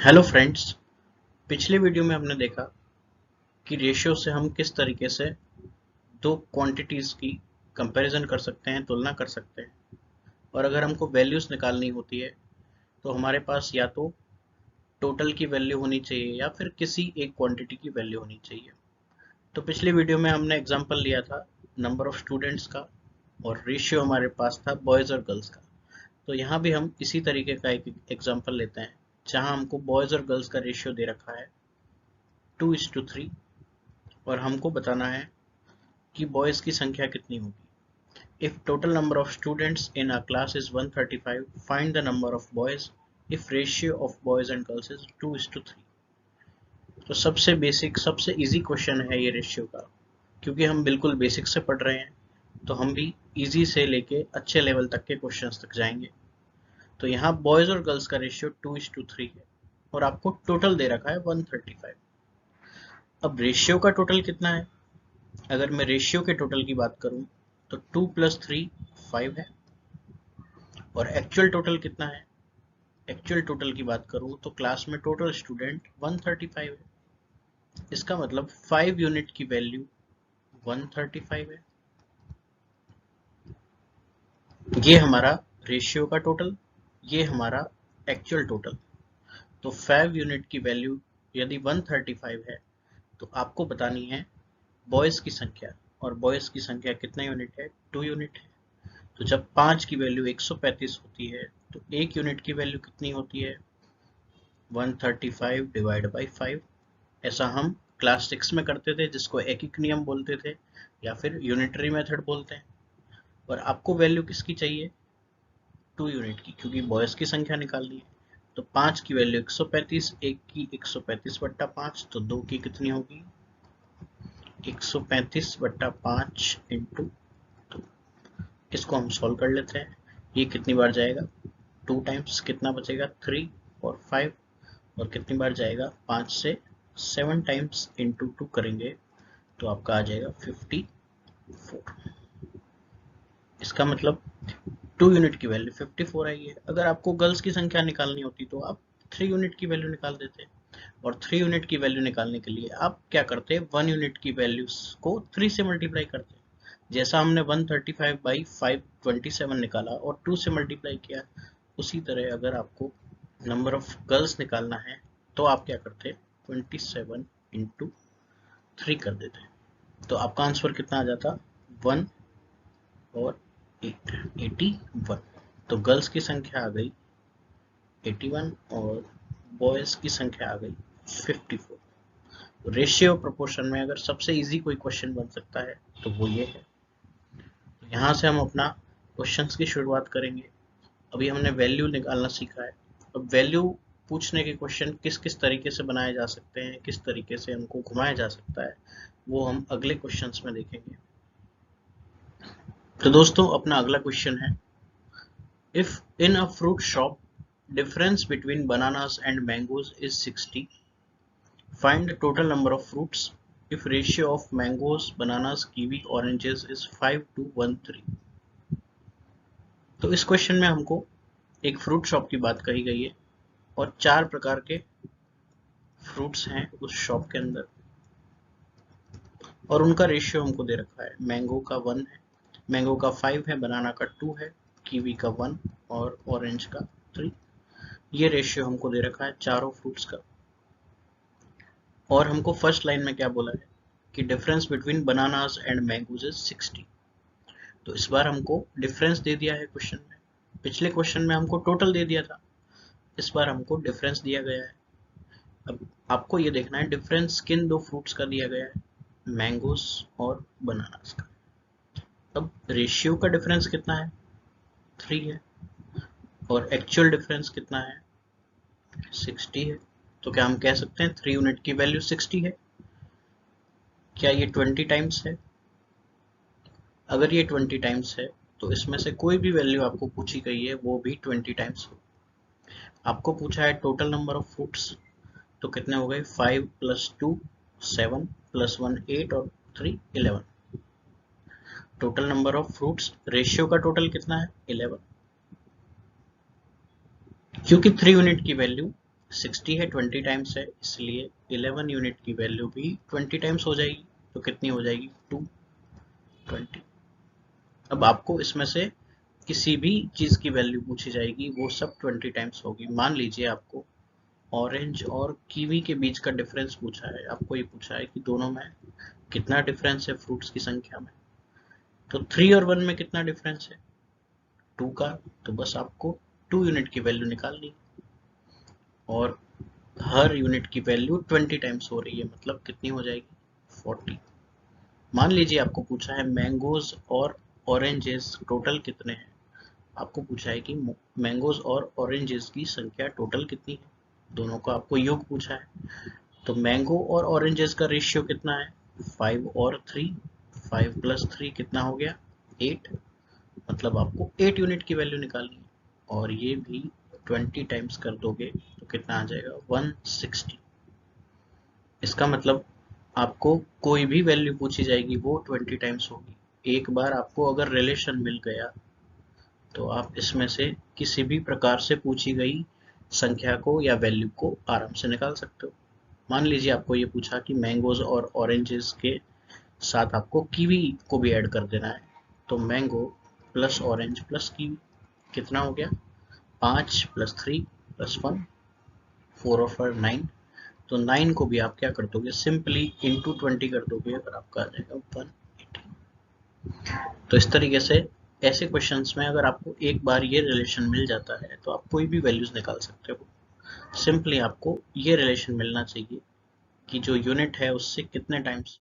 Hello friends. पिछले video में हमने देखा कि रेशियो से हम किस तरीके से दो क्वांटिटीज की कंपैरिजन कर सकते हैं, तुलना कर सकते हैं। और अगर हमको वैल्यूज निकालनी होती है तो हमारे पास या तो टोटल की वैल्यू होनी चाहिए या फिर किसी एक क्वांटिटी की वैल्यू होनी चाहिए। तो पिछले वीडियो में हमने एग्जांपल लिया था नंबर ऑफ स्टूडेंट्स का, और रेशियो हमारे पास था बॉयज़ और गर्ल्स का। तो यहाँ भी हम इसी तरीके का एक एग्जांपल लेते हैं जहाँ हमको बॉयज़ और गर्ल्स का रेशियो दे रखा है 2:3, और हमको बताना है कि बॉयज की संख्या कितनी होगी। If total number of students in a class is 135, find the number of boys if ratio of boys and girls is 2:3। तो सबसे बेसिक, सबसे इजी क्वेश्चन है ये रेशियो का, क्योंकि हम बिल्कुल बेसिक से पढ़ रहे हैं तो हम भी इजी से लेके अच्छे लेवल तक के क्वेश्चंस तक जाएंगे। तो यहाँ बॉयज और गर्ल्स का रेशियो 2:3 है और आपको टोटल दे रखा है 135। अब रेशियो का टोटल कितना है? अगर मैं रेशियो के टोटल की बात करूं तो 2 + 3 5 है। और एक्चुअल टोटल कितना है? एक्चुअल टोटल की बात करूं तो क्लास में टोटल स्टूडेंट 135 है। इसका मतलब 5 यूनिट की वैल्यू 135 है। ये हमारा रेशियो का टोटल, ये हमारा एक्चुअल टोटल। तो 5 यूनिट की वैल्यू यदि 135 है तो आपको बतानी है बॉयज की संख्या। और बॉयज की संख्या कितना यूनिट है? 2 यूनिट है। तो जब 5 की वैल्यू 135 होती है तो 1 यूनिट की वैल्यू कितनी होती है? 135 डिवाइड बाई 5। ऐसा हम क्लास 6 में करते थे, जिसको एकिक नियम बोलते थे या फिर यूनिटरी मेथड बोलते हैं। और आपको वैल्यू किसकी चाहिए? 2 यूनिट की, क्योंकि बॉयज की संख्या निकालनी है। तो 5 की वैल्यू 135, 1 की 135/5, तो 2 की कितनी होगी? 135/5 इंटू 2। इसको हम सॉल्व कर लेते हैं। ये कितनी बार जाएगा? 2 टाइम्स, कितना बचेगा? 3 और 5। और कितनी बार जाएगा? 5 से 7 टाइम्स इंटू 2 करेंगे तो आपका आ जाएगा 54। इसका मतलब 2 यूनिट की वैल्यू 54 आई है। अगर आपको गर्ल्स की संख्या निकालनी होती तो आप 3 यूनिट की वैल्यू निकाल देते। और 3 यूनिट की वैल्यू निकालने के लिए आप क्या करते? 1 यूनिट की वैल्यूज को 3 से मल्टीप्लाई करते। जैसा हमने 135/527 निकाला और 2 से मल्टीप्लाई किया, उसी तरह अगर आपको नंबर ऑफ गर्ल्स निकालना है तो आप क्या करते? 27 इंटू 3 कर देते। तो आपका आंसर कितना आ जाता? 1 और 8, 81। तो गर्ल्स की संख्या आ गई 81 और बॉयज की संख्या आ गई 54। रेशियो प्रोपोर्शन में अगर सबसे इजी कोई क्वेश्चन बन सकता है तो वो ये है। तो यहाँ से हम अपना क्वेश्चंस की शुरुआत करेंगे। अभी हमने वैल्यू निकालना सीखा है। अब वैल्यू पूछने के क्वेश्चन किस किस तरीके से बनाए जा सकते हैं, किस तरीके से उनको घुमाया जा सकता है, वो हम अगले क्वेश्चंस में देखेंगे। तो दोस्तों, अपना अगला क्वेश्चन है, if in a fruit shop difference between bananas and mangoes is 60, find the total number of fruits if ratio of mangoes, bananas, kiwi, oranges is 5:13। तो इस क्वेश्चन में हमको एक फ्रूट शॉप की बात कही गई है और 4 प्रकार के फ्रूट्स हैं उस शॉप के अंदर, और उनका रेशियो हमको दे रखा है। मैंगो का 1 है, मैंगो का 5 है, बनाना का 2 है, कीवी का 1 और ऑरेंज का 3। ये रेशियो हमको दे रखा है चारों फ्रूट्स का। और हमको फर्स्ट लाइन में क्या बोला है कि difference between bananas and mangoes is 60। तो इस बार हमको डिफरेंस दे दिया है क्वेश्चन में। पिछले क्वेश्चन में हमको टोटल दे दिया था, इस बार हमको डिफरेंस दिया गया है। अब आपको ये देखना है डिफरेंस किन दो फ्रूट्स का दिया गया है, मैंगोस और बनानास का। अब रेशियो का डिफरेंस कितना है? 3 है। और एक्चुअल डिफरेंस कितना है? 60 है। तो क्या हम कह सकते हैं 3 यूनिट की वैल्यू 60 है? क्या ये 20 टाइम्स है? अगर ये 20 टाइम्स है तो इसमें से कोई भी वैल्यू आपको पूछी गई है वो भी 20 टाइम्स हो। आपको पूछा है टोटल नंबर ऑफ फ्रूट्स, तो कितने हो गए? 5 + 2 7 + 1 8 और 3 11। Total number of fruits, ratio का टोटल कितना है? 11। क्योंकि 3 यूनिट की वैल्यू 60 है 20 टाइम्स है, इसलिए 11 यूनिट की वैल्यू भी 20 टाइम्स हो जाएगी। तो कितनी हो जाएगी 220। अब आपको इसमें से किसी भी चीज की वैल्यू पूछी जाएगी वो सब 20 टाइम्स होगी। मान लीजिए आपको ऑरेंज और कीवी के बीच का डिफरेंस पूछा है, आपको ये पूछा है कि दोनों में कितना डिफरेंस है फ्रूट्स की संख्या में। तो 3 और 1 में कितना डिफरेंस है 2 का। तो बस आपको 2 यूनिट की वैल्यू निकालनी, और हर यूनिट की वैल्यू 20 टाइम्स हो रही है, मतलब कितनी हो जाएगी 40। मान लीजिए आपको पूछा है मैंगोज और ऑरेंजेस टोटल कितने हैं। आपको पूछा है कि मैंगोज और ऑरेंजेस की संख्या टोटल कितनी है, दोनों का आपको योग पूछा है। तो मैंगो और ऑरेंजेस का रेशियो कितना है 5 और 3, 5 प्लस 3 कितना हो गया 8, मतलब आपको 8 यूनिट की वैल्यू निकालनी है। और ये भी 20 टाइम्स कर दोगे तो कितना आ जाएगा 160। इसका मतलब आपको कोई भी वैल्यू पूछी जाएगी वो 20 टाइम्स होगी। एक बार आपको अगर रिलेशन मिल गया तो आप इसमें से किसी भी प्रकार से पूछी गई संख्या को या वैल्यू को आराम से निकाल सकते हो। मान लीजिए आपको ये पूछा कि मैंगोज और ऑरेंजेस के साथ आपको कीवी को भी ऐड कर देना है। तो mango plus orange plus kiwi कितना हो गया 5 प्लस 3 प्लस 1, 4 और 4 9। तो 9 को भी आप क्या कर दोगे सिंपली इंटू 20 कर दोगे और आपका आ जाएगा 180। तो इस तरीके से ऐसे क्वेश्चंस में अगर आपको एक बार ये रिलेशन मिल जाता है तो आप कोई भी वैल्यूज निकाल सकते हो। सिंपली आपको ये रिलेशन मिलना चाहिए कि जो यूनिट है उससे कितने टाइम्स